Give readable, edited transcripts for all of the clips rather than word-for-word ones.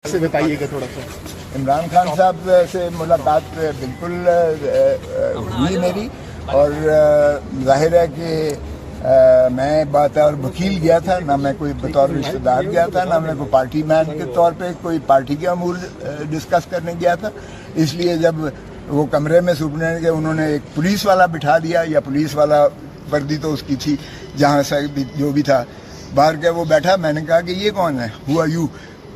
سے بتائیے گا تھوڑا سا۔ عمران خان صاحب سے ملاقات بالکل ہوئی میری، اور ظاہر ہے کہ میں بطور وکیل گیا تھا، نہ میں کوئی بطور رشتہ دار گیا تھا، نہ میں کوئی پارٹی مین کے طور پہ کوئی پارٹی کے امور ڈسکس کرنے گیا تھا۔ اس لیے جب وہ کمرے میں سپرنٹینڈنٹ کے انہوں نے ایک پولیس والا بٹھا دیا، یا پولیس والا وردی تو اس کی تھی جہاں سے جو بھی تھا، باہر کے وہ بیٹھا، میں نے کہا کہ یہ کون ہے، ہو آر یو؟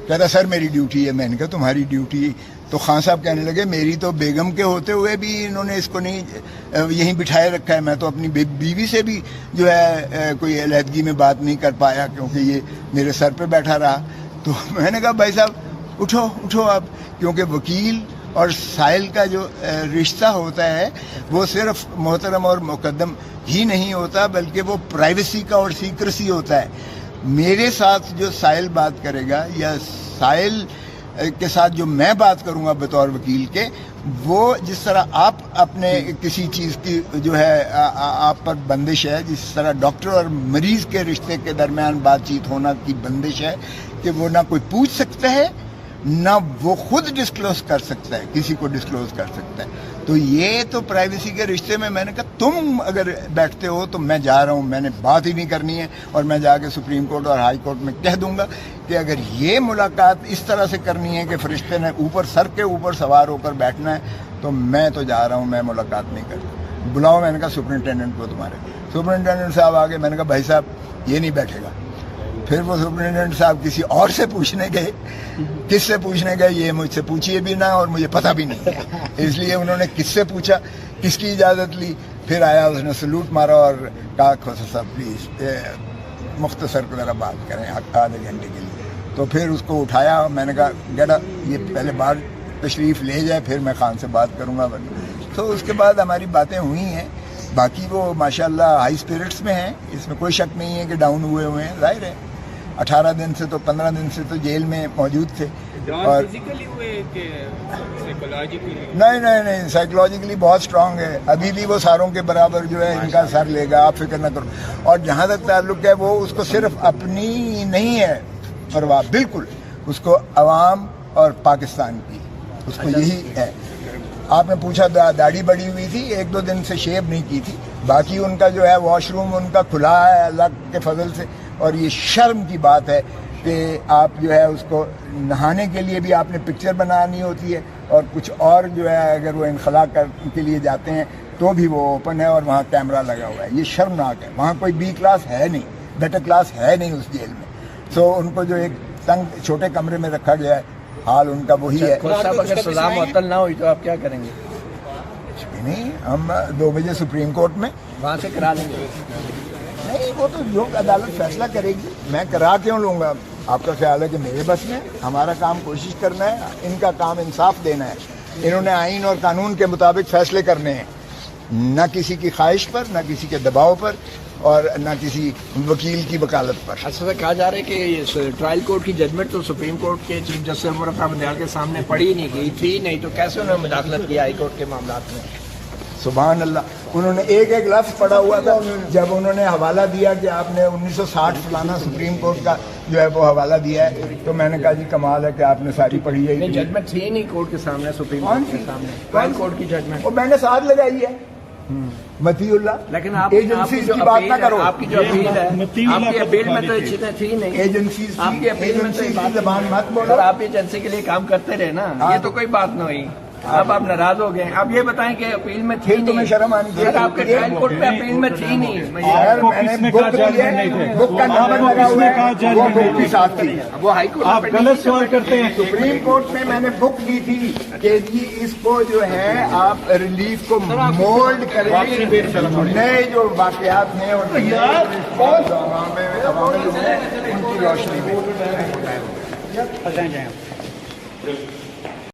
کہتا سر میری ڈیوٹی ہے۔ میں نے کہا تمہاری ڈیوٹی؟ تو خان صاحب کہنے لگے میری تو بیگم کے ہوتے ہوئے بھی انہوں نے اس کو نہیں یہیں بٹھائے رکھا ہے، میں تو اپنی بیوی سے بھی جو ہے کوئی علیحدگی میں بات نہیں کر پایا کیونکہ یہ میرے سر پہ بیٹھا رہا۔ تو میں نے کہا بھائی صاحب اٹھو آپ، کیونکہ وکیل اور سائل کا جو رشتہ ہوتا ہے وہ صرف محترم اور مقدم ہی نہیں ہوتا، بلکہ وہ پرائیویسی کا اور سیکریسی ہوتا ہے۔ میرے ساتھ جو سائل بات کرے گا یا سائل کے ساتھ جو میں بات کروں گا بطور وکیل کے، وہ جس طرح آپ اپنے کسی چیز کی جو ہے آپ پر بندش ہے، جس طرح ڈاکٹر اور مریض کے رشتے کے درمیان بات چیت ہونا کی بندش ہے کہ وہ نہ کوئی پوچھ سکتا ہے نہ وہ خود ڈسکلوز کر سکتا ہے، کسی کو ڈسکلوز کر سکتا ہے۔ تو یہ تو پرائیویسی کے رشتے میں نے کہا تم اگر بیٹھتے ہو تو میں جا رہا ہوں، میں نے بات ہی نہیں کرنی ہے، اور میں جا کے سپریم کورٹ اور ہائی کورٹ میں کہہ دوں گا کہ اگر یہ ملاقات اس طرح سے کرنی ہے کہ فرشتے نے سر کے اوپر سوار ہو کر بیٹھنا ہے تو میں تو جا رہا ہوں، میں ملاقات نہیں کرتا۔ بلاؤ، میں نے کہا سپرنٹینڈنٹ کو تمہارے۔ سپرنٹینڈنٹ صاحب آگے، میں نے کہا بھائی صاحب یہ نہیں بیٹھے گا۔ پھر وہ سپرنٹینڈنٹ صاحب کسی اور سے پوچھنے گئے، کس سے پوچھنے گئے یہ مجھ سے پوچھیے بھی نہ، اور مجھے پتہ بھی نہیں ہے، اس لیے انہوں نے کس سے پوچھا، کس کی اجازت لی۔ پھر آیا، اس نے سلوٹ مارا اور کہا کھوسا صاحب پلیز مختصر ذرا بات کریں آدھے گھنٹے کے لیے۔ تو پھر اس کو اٹھایا، میں نے کہا بیٹا یہ پہلے بار تشریف لے جائے پھر میں خان سے بات کروں گا۔ تو اس کے بعد ہماری باتیں ہوئی ہیں، باقی وہ ماشاءاللہ ہائی اسپرٹس میں ہیں، اس میں کوئی شک نہیں ہے کہ ڈاؤن ہوئے ہیں، ظاہر ہے 18 دن سے تو 15 دن سے تو جیل میں موجود تھے۔ اور نہیں سائیکولوجیکلی بہت اسٹرانگ ہے، ابھی بھی وہ ساروں کے برابر جو ہے ان کا سر لے گا، آپ فکر نہ کرو۔ اور جہاں تک تعلق ہے وہ اس کو صرف اپنی نہیں ہے پرواہ، بالکل اس کو عوام اور پاکستان کی، اس کو یہی ہے۔ آپ نے پوچھا داڑھی بڑی ہوئی تھی، 1-2 دن سے شیو نہیں کی تھی، باقی ان کا جو ہے واش روم ان کا کھلا ہے اللہ کے فضل سے۔ اور یہ شرم کی بات ہے کہ آپ جو ہے اس کو نہانے کے لیے بھی آپ نے پکچر بنانی ہوتی ہے، اور کچھ اور جو ہے اگر وہ انخلاء کے لیے جاتے ہیں تو بھی وہ اوپن ہے اور وہاں کیمرہ لگا ہوا ہے۔ یہ شرمناک ہے، وہاں کوئی بی کلاس ہے نہیں، بیٹر کلاس ہے نہیں اس جیل میں۔ سو ان کو جو ایک تنگ چھوٹے کمرے میں رکھا گیا ہے، حال ان کا وہی ہے۔ صاحب اگر سزا معطل نہ ہوئی تو آپ کیا کریں گے؟ نہیں، ہم 2 بجے سپریم کورٹ میں وہاں سے کرا لیں گے؟ نہیں، وہ تو جو عدالت فیصلہ کرے گی، میں کرا کیوں لوں گا؟ آپ کا خیال ہے کہ میرے بس میں؟ ہمارا کام کوشش کرنا ہے، ان کا کام انصاف دینا ہے۔ انہوں نے آئین اور قانون کے مطابق فیصلے کرنے ہیں، نہ کسی کی خواہش پر، نہ کسی کے دباؤ پر، اور نہ کسی وکیل کی وکالت پر۔ اصل میں کہا جا رہا ہے کہ ٹرائل کورٹ کی ججمنٹ تو سپریم کورٹ کے چیف جسٹس عمر افراح بندیال کے سامنے پڑھی نہیں گئی تھی، نہیں تو کیسے انہوں نے مداخلت کی ہائی کورٹ کے معاملات میں؟ سبحان اللہ، انہوں نے ایک لفظ پڑھا ہوا تھا جب انہوں نے حوالہ دیا کہ آپ نے 1960 فلانا سپریم کورٹ کا جو ہے وہ حوالہ دیا ہے، تو میں نے کہا جی کمال ہے کہ آپ نے ساری پڑھی ہے۔ ججمنٹ تھی نہیں کورٹ کے سامنے، سپریم کورٹ کے سامنے ٹرائل کورٹ کی ججمنٹ، اور میں نے ساتھ لگائی ہے متی اللہ۔ لیکن آپ ایجنسیز کی بات نہ کرو، آپ کی جو اپیل ہے، آپ کی اپیل میں تو یہ چیزیں تھی نہیں، ایجنسیز آپ کی اپیل میں تو یہ بات زبان مت بولو۔ آپ ایجنسی کے لیے کام کرتے رہے نا، یہ تو کوئی بات نہ ہوئی۔ اب آپ ناراض ہو گئے، آپ یہ بتائیں کہ اپیل میں تھی نہیں، تمہیں شرم آنی چاہیے۔ آپ کے ٹرائل کورٹ پہ اپیل میں تھی نہیں، میں نے بک کی، بک کا نمبر لگا ہوا ہے، وہ بک کے ساتھ تھی۔ وہ ہائی کورٹ آپ غلط سوال کرتے ہیں۔ سپریم کورٹ میں میں نے بک کی تھی کہ جی اس کو جو ہے آپ ریلیف کو مولڈ کریں، نئے جو واقعات ہیں اور عوام ان کی روشنی میں۔